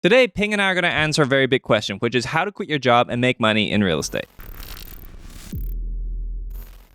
Today, Ping and I are going to answer a very big question, which is how to quit your job and make money in real estate.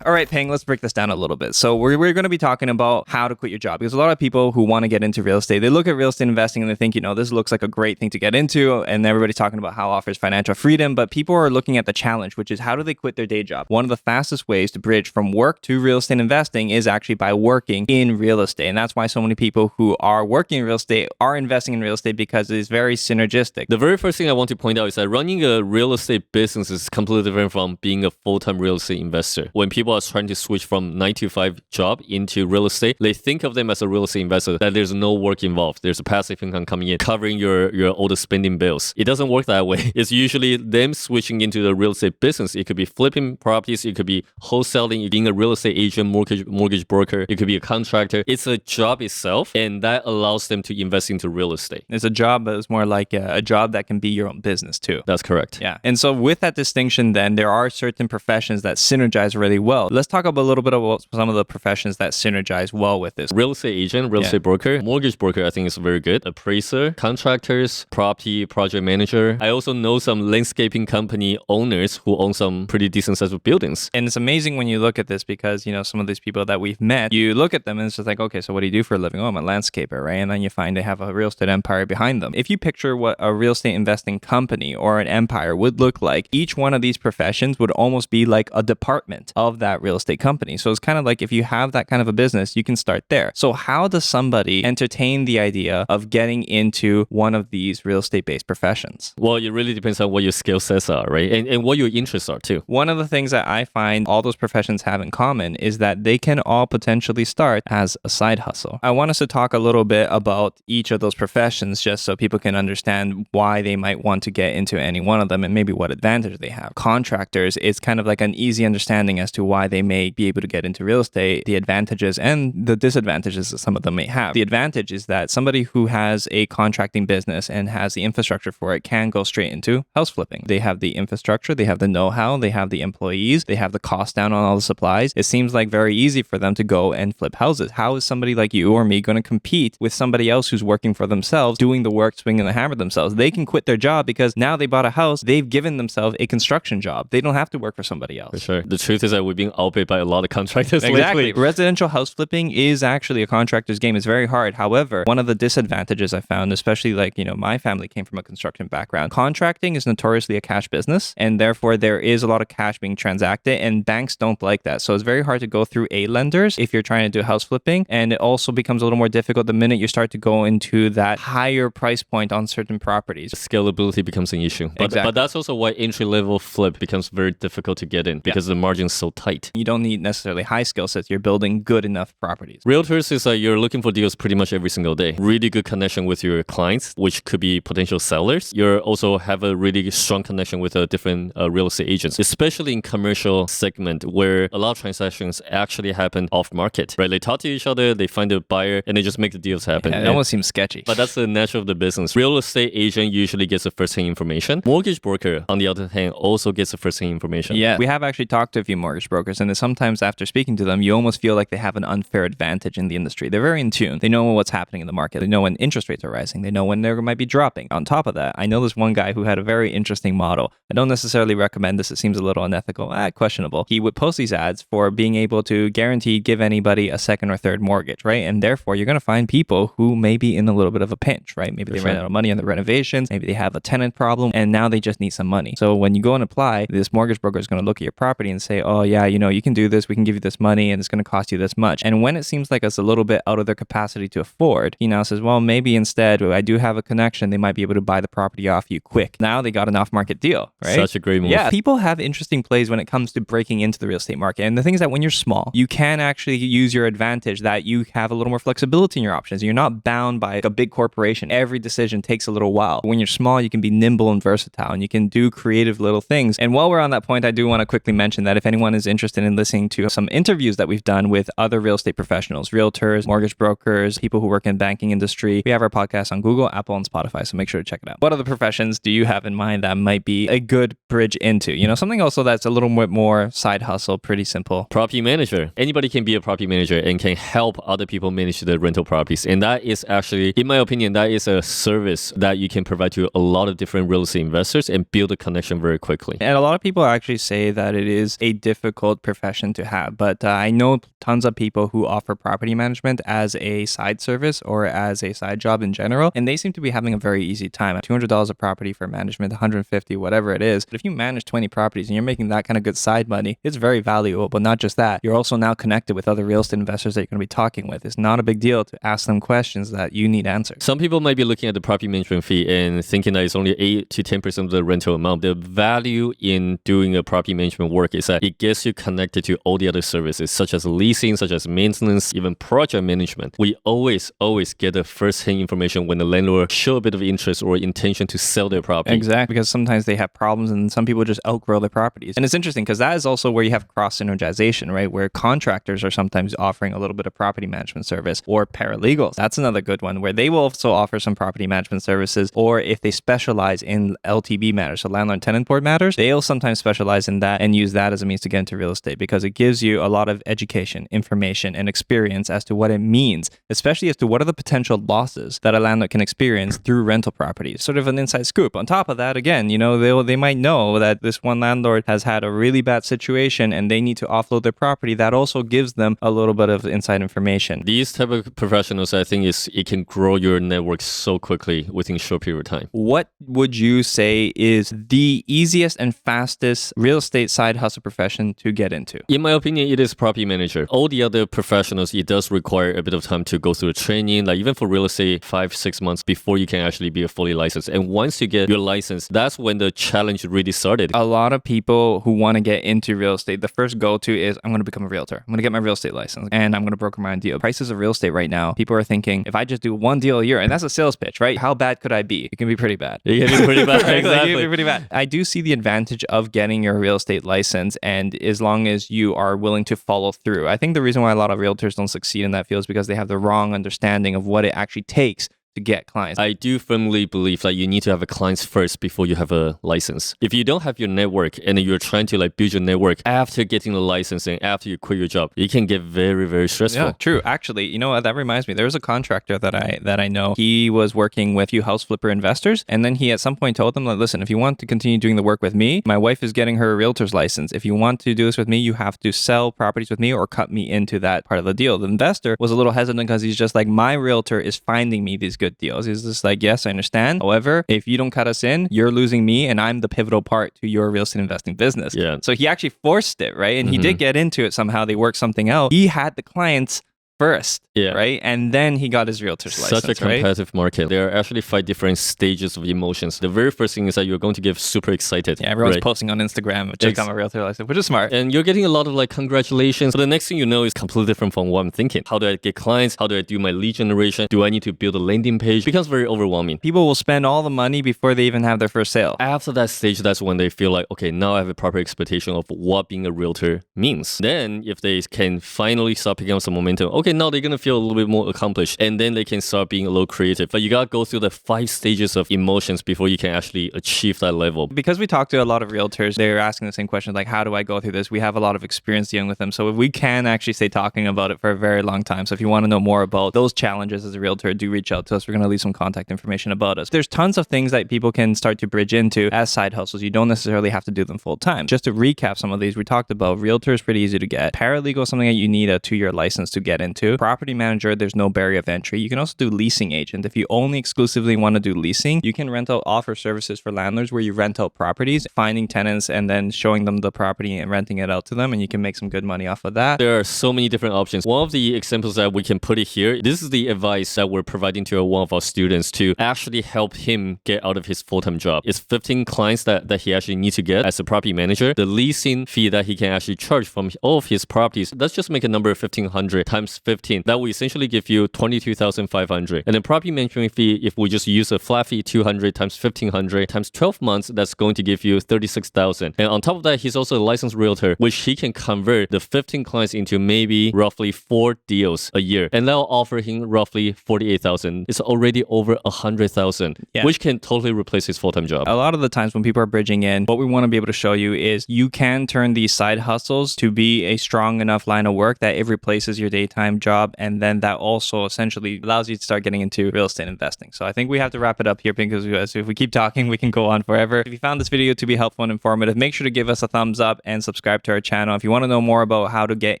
All right, Ping, let's break this down a little bit. So we're going to be talking about how to quit your job because a lot of people who want to get into real estate, they look at real estate investing and they think, this looks like a great thing to get into. And everybody's talking about how it offers financial freedom. But people are looking at the challenge, which is how do they quit their day job? One of the fastest ways to bridge from work to real estate investing is actually by working in real estate. And that's why so many people who are working in real estate are investing in real estate because it is very synergistic. The very first thing I want to point out is that running a real estate business is completely different from being a full-time real estate investor. When people are trying to switch from 9-to-5 job into real estate, they think of them as a real estate investor, that there's no work involved. There's a passive income coming in, covering your all the spending bills. It doesn't work that way. It's usually them switching into the real estate business. It could be flipping properties. It could be wholesaling, being a real estate agent, mortgage broker. It could be a contractor. It's a job itself, and that allows them to invest into real estate. It's a job, but it's more like a job that can be your own business too. That's correct. Yeah. And so with that distinction, then there are certain professions that synergize really well. Let's talk about a little bit about some of the professions that synergize well with this. Real estate agent, real estate broker, mortgage broker, I think is very good. Appraiser, contractors, property project manager. I also know some landscaping company owners who own some pretty decent sized buildings. And it's amazing when you look at this because, some of these people that we've met, you look at them and it's just like, okay, so what do you do for a living? Oh, I'm a landscaper, right? And then you find they have a real estate empire behind them. If you picture what a real estate investing company or an empire would look like, each one of these professions would almost be like a department of that real estate company. So it's kind of like if you have that kind of a business, you can start there. So how does somebody entertain the idea of getting into one of these real estate-based professions? Well, it really depends on what your skill sets are, right? And what your interests are too. One of the things that I find all those professions have in common is that they can all potentially start as a side hustle. I want us to talk a little bit about each of those professions just so people can understand why they might want to get into any one of them and maybe what advantage they have. Contractors, it's kind of like an easy understanding as to why they may be able to get into real estate, the advantages and the disadvantages that some of them may have. The advantage is that somebody who has a contracting business and has the infrastructure for it can go straight into house flipping. They have the infrastructure, they have the know-how, they have the employees, they have the cost down on all the supplies. It seems like very easy for them to go and flip houses. How is somebody like you or me going to compete with somebody else who's working for themselves, doing the work, swinging the hammer themselves? They can quit their job because now they bought a house, they've given themselves a construction job. They don't have to work for somebody else. For sure. The truth is that we're being outbid by a lot of contractors Exactly. lately. Residential house flipping is actually a contractor's game. It's very hard. However, one of the disadvantages I found, especially my family came from a construction background. Contracting is notoriously a cash business, and therefore there is a lot of cash being transacted, and banks don't like that. So it's very hard to go through lenders if you're trying to do house flipping, and it also becomes a little more difficult the minute you start to go into that higher price point on certain properties. Scalability becomes an issue. But that's also why entry-level flip becomes very difficult to get in because the margin's so tight. You don't need necessarily high skill sets. You're building good enough properties. Realtors is like you're looking for deals pretty much every single day. Really good connection with your clients, which could be potential sellers. You also have a really strong connection with different real estate agents, especially in commercial segment where a lot of transactions actually happen off market, right? They talk to each other, they find a buyer, and they just make the deals happen. Yeah, it almost seems sketchy. But that's the nature of the business. Real estate agent usually gets the first-hand information. Mortgage broker, on the other hand, also gets the first-hand information. Yeah, we have actually talked to a few mortgage brokers, and sometimes after speaking to them, you almost feel like they have an unfair advantage in the industry. They're very in tune. They know what's happening in the market. They know when interest rates are rising. They know when they might be dropping. On top of that, I know this one guy who had a very interesting model. I don't necessarily recommend this. It seems a little unethical, questionable. He would post these ads for being able to guarantee give anybody a second or third mortgage, right? And therefore, you're going to find people who may be in a little bit of a pinch, right? Maybe they ran out of money on the renovations. Maybe they have a tenant problem, and now they just need some money. So when you go and apply, this mortgage broker is going to look at your property and say, oh yeah, you can do this. We can give you this money, and it's going to cost you this much. And when it seems like it's a little bit out of their capacity to afford, he now says, well, maybe instead I do have a connection. They might be able to buy the property off you quick. Now they got an off-market deal, right? Such a great move. Yeah, people have interesting plays when it comes to breaking into the real estate market. And the thing is that when you're small, you can actually use your advantage that you have a little more flexibility in your options. You're not bound by a big corporation. Every decision takes a little while. When you're small, you can be nimble and versatile, and you can do creative little things. And while we're on that point, I do want to quickly mention that if anyone is interested interested in listening to some interviews that we've done with other real estate professionals, realtors, mortgage brokers, people who work in banking industry, we have our podcast on Google, Apple, and Spotify, so make sure to check it out. What other professions do you have in mind that might be a good bridge into? Something also that's a little bit more side hustle, pretty simple. Property manager. Anybody can be a property manager and can help other people manage the rental properties. And that is actually, in my opinion, that is a service that you can provide to a lot of different real estate investors and build a connection very quickly. And a lot of people actually say that it is a difficult profession to have, but I know tons of people who offer property management as a side service or as a side job in general, and they seem to be having a very easy time. $200 a property for management, $150, whatever it is. But if you manage 20 properties and you're making that kind of good side money, it's very valuable. But not just that, you're also now connected with other real estate investors that you're going to be talking with. It's not a big deal to ask them questions that you need answered. Some people might be looking at the property management fee and thinking that it's only 8 to 10% of the rental amount. The value in doing a property management work is that it gets you connected to all the other services, such as leasing, such as maintenance, even project management. We always get the first-hand information when the landlord show a bit of interest or intention to sell their property. Exactly, because sometimes they have problems and some people just outgrow their properties. And it's interesting because that is also where you have cross-synergization, right? Where contractors are sometimes offering a little bit of property management service, or paralegals. That's another good one where they will also offer some property management services, or if they specialize in LTB matters, so landlord tenant board matters, they'll sometimes specialize in that and use that as a means to get into real estate because it gives you a lot of education, information, and experience as to what it means, especially as to what are the potential losses that a landlord can experience through rental properties. Sort of an inside scoop. On top of that, again, they might know that this one landlord has had a really bad situation and they need to offload their property. That also gives them a little bit of inside information. These type of professionals, I think, it can grow your network so quickly within a short period of time. What would you say is the easiest and fastest real estate side hustle profession to get into? In my opinion, it is property manager. All the other professionals, it does require a bit of time to go through training, like even for real estate, 5-6 months before you can actually be a fully licensed. And once you get your license, that's when the challenge really started. A lot of people who want to get into real estate, the first go-to is, I'm going to become a realtor. I'm going to get my real estate license and I'm going to broker my own deal. Prices of real estate right now, people are thinking, if I just do one deal a year, and that's a sales pitch, right? How bad could I be? It can be pretty bad. It can be pretty bad. Right? Exactly. It can be pretty bad. I do see the advantage of getting your real estate license, and as long as you are willing to follow through. I think the reason why a lot of realtors don't succeed in that field is because they have the wrong understanding of what it actually takes to get clients. I do firmly believe that you need to have a clients first before you have a license. If you don't have your network and you're trying to build your network after getting the license and after you quit your job, it can get very, very stressful. Yeah, true. Actually, you know what? That reminds me. There was a contractor that I know. He was working with a few house flipper investors, and then he at some point told them, listen, if you want to continue doing the work with me, my wife is getting her realtor's license. If you want to do this with me, you have to sell properties with me or cut me into that part of the deal. The investor was a little hesitant because he's just like, my realtor is finding me these good deals. He's just like, yes, I understand. However, if you don't cut us in, you're losing me and I'm the pivotal part to your real estate investing business. Yeah. So he actually forced it, right? And he did get into it somehow. They worked something out. He had the clients first, right? And then he got his realtor's license, Such a competitive market. There are actually 5 different stages of emotions. The very first thing is that you're going to get super excited. Yeah, everyone's posting on Instagram, check out my realtor license, which is smart. And you're getting a lot of congratulations. But the next thing you know is completely different from what I'm thinking. How do I get clients? How do I do my lead generation? Do I need to build a landing page? It becomes very overwhelming. People will spend all the money before they even have their first sale. After that stage, that's when they feel like, okay, now I have a proper expectation of what being a realtor means. Then if they can finally start picking up some momentum, okay, now they're going to feel a little bit more accomplished, and then they can start being a little creative. But you gotta go through the 5 stages of emotions before you can actually achieve that level. Because we talk to a lot of realtors, they're asking the same question, like, how do I go through this? We have a lot of experience dealing with them, so we can actually stay talking about it for a very long time. So if you want to know more about those challenges as a realtor, do reach out to us. We're going to leave some contact information about us. There's tons of things that people can start to bridge into as side hustles. You don't necessarily have to do them full time. Just to recap some of these, we talked about realtor is pretty easy to get. Paralegal is something that you need a 2-year license to get into. Property manager, there's no barrier of entry. You can also do leasing agent. If you only exclusively want to do leasing, you can offer services for landlords where you rent out properties, finding tenants and then showing them the property and renting it out to them, and you can make some good money off of that. There are so many different options. One of the examples that we can put it here, this is the advice that we're providing to one of our students to actually help him get out of his full-time job. It's 15 clients that he actually needs to get as a property manager. The leasing fee that he can actually charge from all of his properties, let's just make a number of 1,500 times 15. That will essentially give you 22,500. And then property management fee, if we just use a flat fee 200 times 1,500 times 12 months, that's going to give you 36,000. And on top of that, he's also a licensed realtor, which he can convert the 15 clients into maybe roughly 4 deals a year. And that'll offer him roughly 48,000. It's already over 100,000, which can totally replace his full-time job. A lot of the times when people are bridging in, what we want to be able to show you is you can turn these side hustles to be a strong enough line of work that it replaces your daytime job. And then that also essentially allows you to start getting into real estate investing. So I think we have to wrap it up here because if we keep talking, we can go on forever. If you found this video to be helpful and informative, make sure to give us a thumbs up and subscribe to our channel. If you want to know more about how to get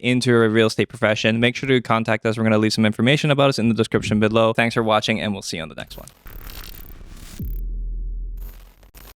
into a real estate profession, make sure to contact us. We're going to leave some information about us in the description below. Thanks for watching, and we'll see you on the next one.